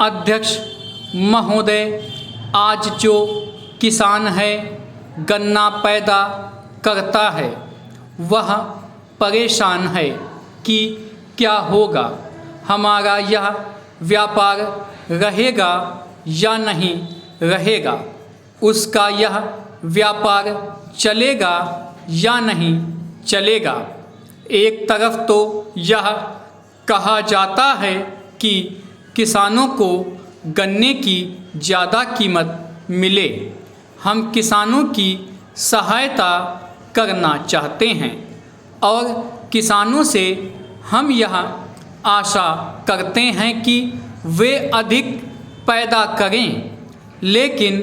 अध्यक्ष महोदय, आज जो किसान है गन्ना पैदा करता है वह परेशान है कि क्या होगा, हमारा यह व्यापार रहेगा या नहीं रहेगा, उसका यह व्यापार चलेगा या नहीं चलेगा। एक तरफ तो यह कहा जाता है कि किसानों को गन्ने की ज़्यादा कीमत मिले, हम किसानों की सहायता करना चाहते हैं और किसानों से हम यह आशा करते हैं कि वे अधिक पैदा करें, लेकिन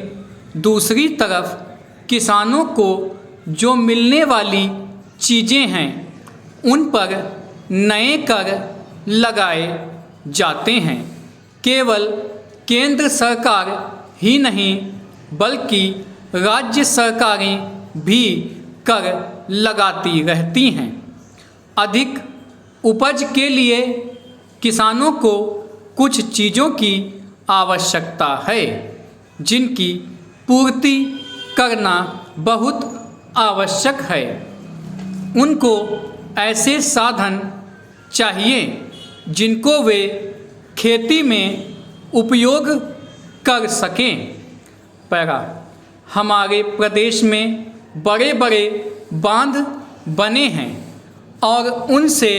दूसरी तरफ किसानों को जो मिलने वाली चीज़ें हैं उन पर नए कर लगाए जाते हैं। केवल केंद्र सरकार ही नहीं बल्कि राज्य सरकारें भी कर लगाती रहती हैं। अधिक उपज के लिए किसानों को कुछ चीज़ों की आवश्यकता है जिनकी पूर्ति करना बहुत आवश्यक है। उनको ऐसे साधन चाहिए जिनको वे खेती में उपयोग कर सकें। पैरा, हमारे प्रदेश में बड़े बड़े बांध बने हैं और उनसे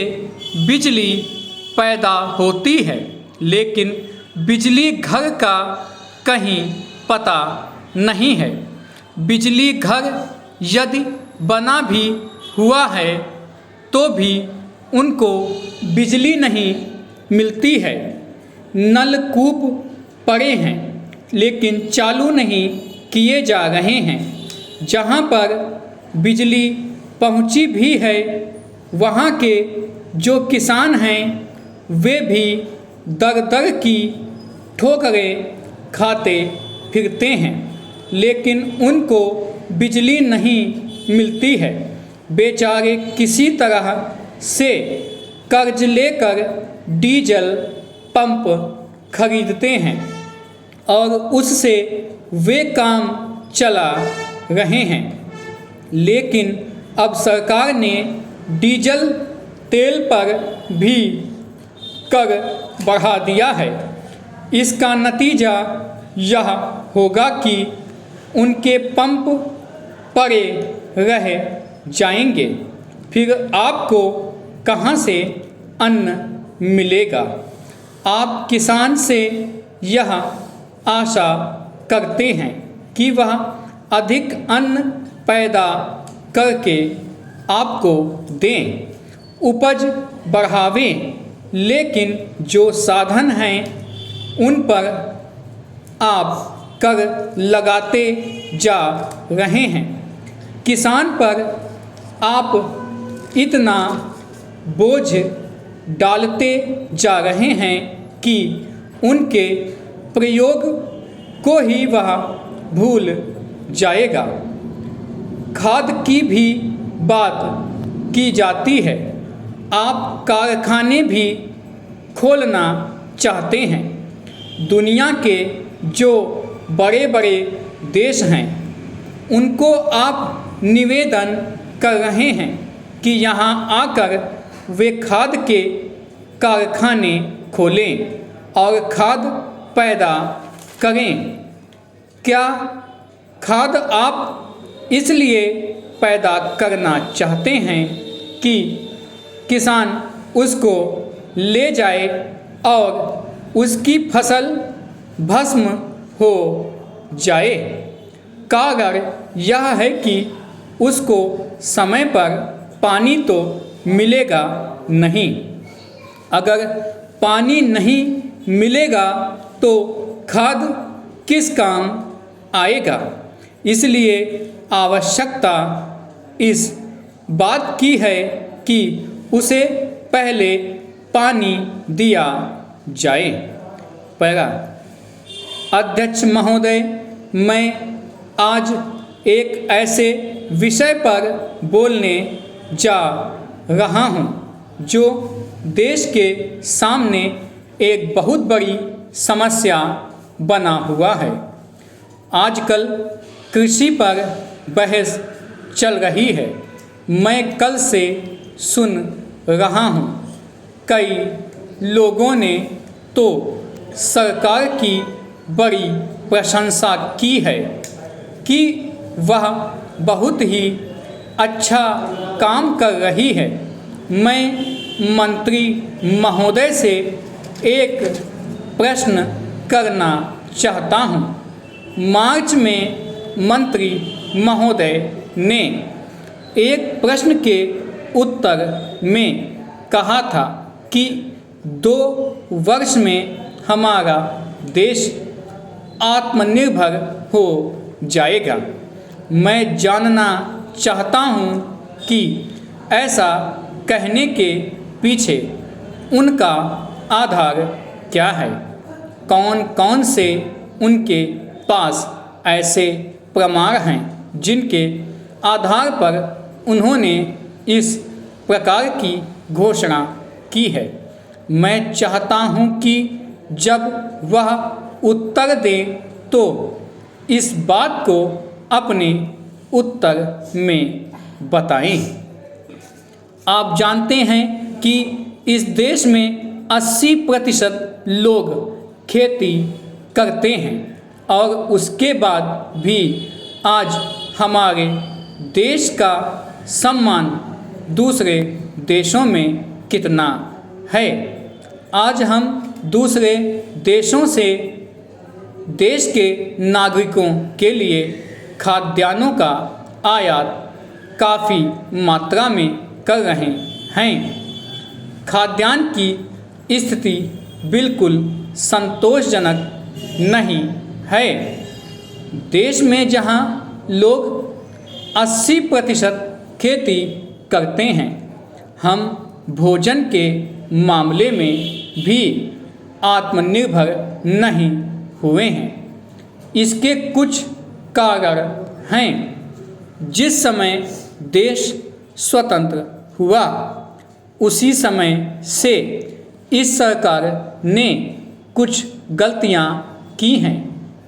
बिजली पैदा होती है, लेकिन बिजली घर का कहीं पता नहीं है। बिजली घर यदि बना भी हुआ है तो भी उनको बिजली नहीं मिलती है। नलकूप पड़े हैं लेकिन चालू नहीं किए जा रहे हैं। जहाँ पर बिजली पहुँची भी है वहाँ के जो किसान हैं वे भी दर दर की ठोकरें खाते फिरते हैं, लेकिन उनको बिजली नहीं मिलती है। बेचारे किसी तरह से कर्ज लेकर डीजल पंप खरीदते हैं और उससे वे काम चला रहे हैं, लेकिन अब सरकार ने डीजल तेल पर भी कर बढ़ा दिया है। इसका नतीजा यह होगा कि उनके पंप पड़े रह जाएंगे, फिर आपको कहाँ से अन्न मिलेगा। आप किसान से यह आशा करते हैं कि वह अधिक अन्न पैदा करके आपको दें, उपज बढ़ावें, लेकिन जो साधन हैं उन पर आप कर लगाते जा रहे हैं। किसान पर आप इतना बोझ डालते जा रहे हैं कि उनके प्रयोग को ही वह भूल जाएगा। खाद की भी बात की जाती है। आप कारखाने भी खोलना चाहते हैं। दुनिया के जो बड़े बड़े देश हैं उनको आप निवेदन कर रहे हैं कि यहाँ आकर वे खाद के कारखाने खोलें और खाद पैदा करें। क्या खाद आप इसलिए पैदा करना चाहते हैं कि किसान उसको ले जाए और उसकी फसल भस्म हो जाए? कारण यह है कि उसको समय पर पानी तो मिलेगा नहीं। अगर पानी नहीं मिलेगा तो खाद किस काम आएगा? इसलिए आवश्यकता इस बात की है कि उसे पहले पानी दिया जाए। पैरा, अध्यक्ष महोदय, मैं आज एक ऐसे विषय पर बोलने जा रहा हूँ जो देश के सामने एक बहुत बड़ी समस्या बना हुआ है। आजकल कृषि पर बहस चल रही है। मैं कल से सुन रहा हूँ, कई लोगों ने तो सरकार की बड़ी प्रशंसा की है कि वह बहुत ही अच्छा काम कर रही है। मैं मंत्री महोदय से एक प्रश्न करना चाहता हूँ। मार्च में मंत्री महोदय ने एक प्रश्न के उत्तर में कहा था कि 2 वर्ष में हमारा देश आत्मनिर्भर हो जाएगा। मैं जानना चाहता हूँ कि ऐसा कहने के पीछे उनका आधार क्या है। कौन कौन से उनके पास ऐसे प्रमाण हैं जिनके आधार पर उन्होंने इस प्रकार की घोषणा की है। मैं चाहता हूँ कि जब वह उत्तर दें तो इस बात को अपने उत्तर में बताएं। आप जानते हैं कि इस देश में 80% लोग खेती करते हैं और उसके बाद भी आज हमारे देश का सम्मान दूसरे देशों में कितना है। आज हम दूसरे देशों से देश के नागरिकों के लिए खाद्यान्नों का आयात काफ़ी मात्रा में कर रहे हैं। खाद्यान्न की स्थिति बिल्कुल संतोषजनक नहीं है। देश में जहां लोग 80% खेती करते हैं, हम भोजन के मामले में भी आत्मनिर्भर नहीं हुए हैं। इसके कुछ कारण हैं। जिस समय देश स्वतंत्र हुआ उसी समय से इस सरकार ने कुछ गलतियां की हैं,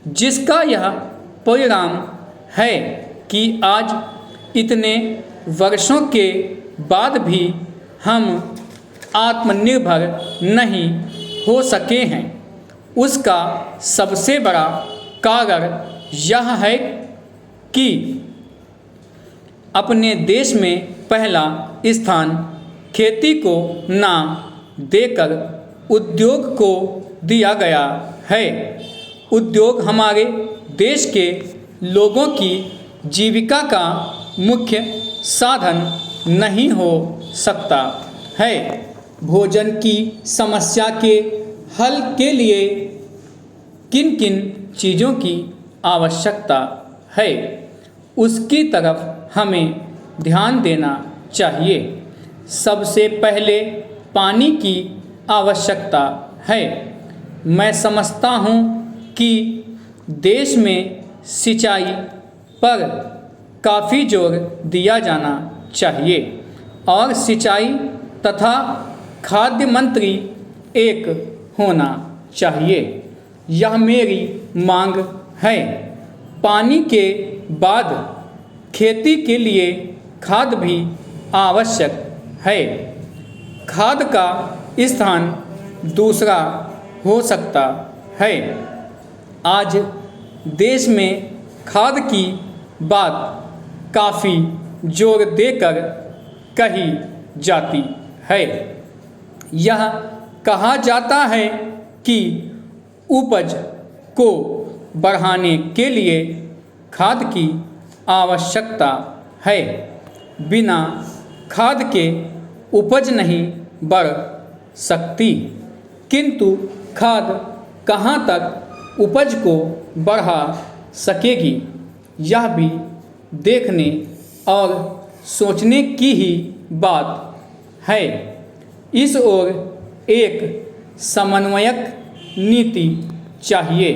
जिसका यह परिणाम है कि आज इतने वर्षों के बाद भी हम आत्मनिर्भर नहीं हो सके हैं। उसका सबसे बड़ा कारण यह है कि अपने देश में पहला स्थान खेती को ना देकर उद्योग को दिया गया है। उद्योग हमारे देश के लोगों की जीविका का मुख्य साधन नहीं हो सकता है। भोजन की समस्या के हल के लिए किन किन चीज़ों की आवश्यकता है, उसकी तरफ हमें ध्यान देना चाहिए। सबसे पहले पानी की आवश्यकता है। मैं समझता हूँ कि देश में सिंचाई पर काफ़ी जोर दिया जाना चाहिए और सिंचाई तथा खाद्य मंत्री एक होना चाहिए। यह मेरी मांग है। पानी के बाद खेती के लिए खाद भी आवश्यक है। खाद का स्थान दूसरा हो सकता है। आज देश में खाद की बात काफ़ी जोर देकर कही जाती है। यह कहा जाता है कि उपज को बढ़ाने के लिए खाद की आवश्यकता है। बिना खाद के उपज नहीं बढ़ सकती। किंतु खाद कहाँ तक उपज को बढ़ा सकेगी, यह भी देखने और सोचने की ही बात है। इस ओर एक समन्वयक नीति चाहिए।